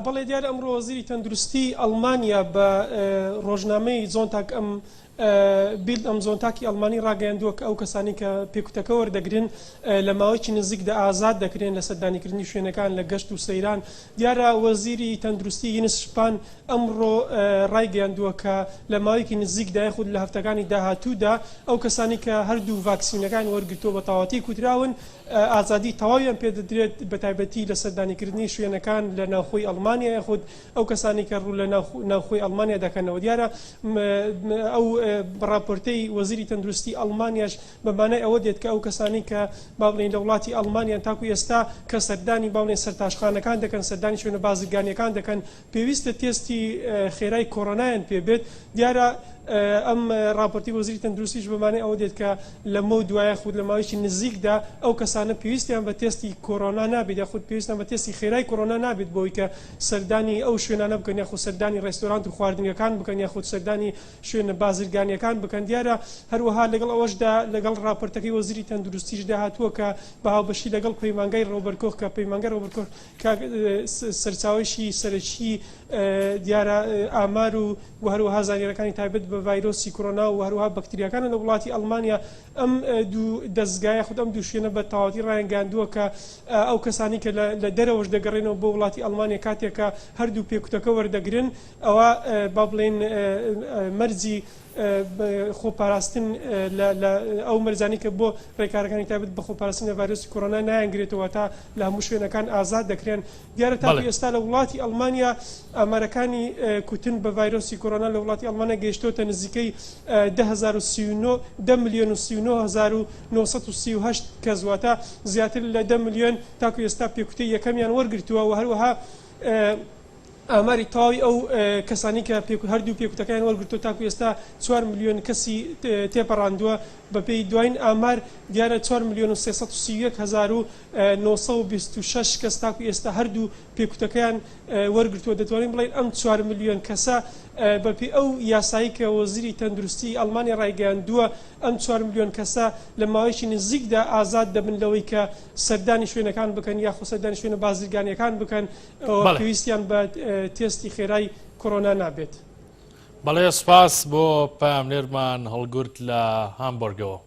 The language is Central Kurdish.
بەڵێ دیارە ئەمڕۆ وەزیری تەندروستی ئەڵمانیا بە ڕۆژنامەی زۆنتاک بیلد ئەم زۆنتاکی ئەڵمانی ڕاگەیاندووە کە ئەو کەسانی کە پێکوتەکە وەردەگرن لە ماوەیەکی نزیکدا ئازاد دەکرێن لە سەردانیکردنی شوێنەکان لە گەشت و سەیران. دیارە وەزیری تەندروستی یونس شپان ئەمڕۆ ڕایگەیاندووە کە لە ماوەیەکی نزیکدا یاخود لە هەفتەکانی داهاتوودا ئەو کەسانی کە هەردوو ڤاکسینەکانی وەرگرتووە بە تەواوەتی کوتراون ئازادی تەواویان پێدەدرێت بە تایبەتی لە سەردانیکردنی شوێنەکان لە ناوخۆی ئەڵمانیا یاخود ئەو کەسانی کە ڕوو لە ناوخۆی ئەڵمانیا دەکەنەوە. دیارە ئەو راپۆرتەی وەزیری تەندروستی ئەڵمانیاش بەمانای ئەوە دێت کە ئەو کەسانی کە باڵێن لە وڵاتی ئەڵمانیان تاکو ئێستا کە سەردانی باڵێن سەرتاشخانەکان دەکەن سەردانی شوێنە بازرگانیەکان دەکەن پێویستە تێستی خێرای کۆڕۆنایان پێبێت. دیارە ئەم راپۆرتی وەزیری تەندروستیش بەمانای ئەوە دێت کە لە مەو دوایە خود لە ماوەیەکی نزیکدا ئەو کەسانە پێویستیان بە تێستی کۆڕۆنا نابێت یاخود پێویستیان بە تێستی خێرای کۆڕۆنا نابێت بۆی کە سەردانی ئەو شوێنانە بکەن یاخود سەردانی ڕێستۆرانت و خواردنیەکان بکەن یاخود سەردانی شوێنە بازرگانیەکان بکەن. دیارە هەروەها لەگەڵ ئەوەشدا لەگەڵ راپۆرتەکەی وەزیری تەندروستیشدا هاتووە کە بە هاوبەشی لەگەڵ پەیمانگای ڕۆبەرکۆخ کە پەیمانگای ڕۆبەرکۆخ سەرچاوەیشی سەرەکی دیارە ئامار و هەروەها زانیاریەکانی تایبەت بە ڤایرۆسی کۆڕۆنا و هەروەها بەکتریاکانە لە وڵاتی ئەڵمانیا ئەم دوو دەستگایە خود ئەم دوو شوێنە بە تەواوەتی ڕایگەیاندووە کە ئەو کەسانی کە لە دەرەوەش دەگەڕێنەوە بۆ وڵاتی ئەڵمانیا کاتێکە هەردوو پێکوتەکە وەردەگرن ئەوە با بڵێن مەرجی خۆپاراستن لە ئەو مەرجانی کە بۆ ڕێکارەکانی تایبەت بە خۆپاراستن لە ڤایرۆسی کۆڕۆنا نایانگرێتەوە تا لە هەموو شوێنەکان ئازاد دەکرێن. دیارە تاکو ئێستا لە وڵاتی ئەڵمانیا ئامارەکانی کوتن بە ڤایرۆسی کۆڕۆنا لە وڵاتی ئەڵمانیا گەیشتۆتە نزیکەی 10,938 کەس واتە زیاتر لە 10 ملیۆن تاکو ئێستا پێکوتەی یەکەمیان وەرگرتووە و هەروەها ئاماری تەواوی ئەو کەسانی کە هەردوو پێکوتەکەیان وەرگرتووە تاکو ئێستا 4 ملیۆن کەسی تێپەڕاندووە بەپێی دوایین ئامار دیارە 4,331,926 کەس تاکو ئێستا هەردوو پێکوتەکەیان وەرگرتووە. دەتوانین بڵێن ئەم 4 ملیۆن کەسە بەپێی ئەو یاسایی کە وەزیری تەندروستی ئەڵمانیا ڕایگەیاندووە ئەم 4 ملیۆن کەسە لە ماوەیەکی نزیکدا ئازاد دەبن لەوەی کە سەردانی شوێنەکان بکەن یاخود سەردانی شوێنە بازرگانیەکان بکەن پێویستیان بە تێستی خێرای کۆڕۆنا نابێت. بەڵێ سپاس بۆ پاملێرمان هەڵگورت لە هامبۆرگەوە.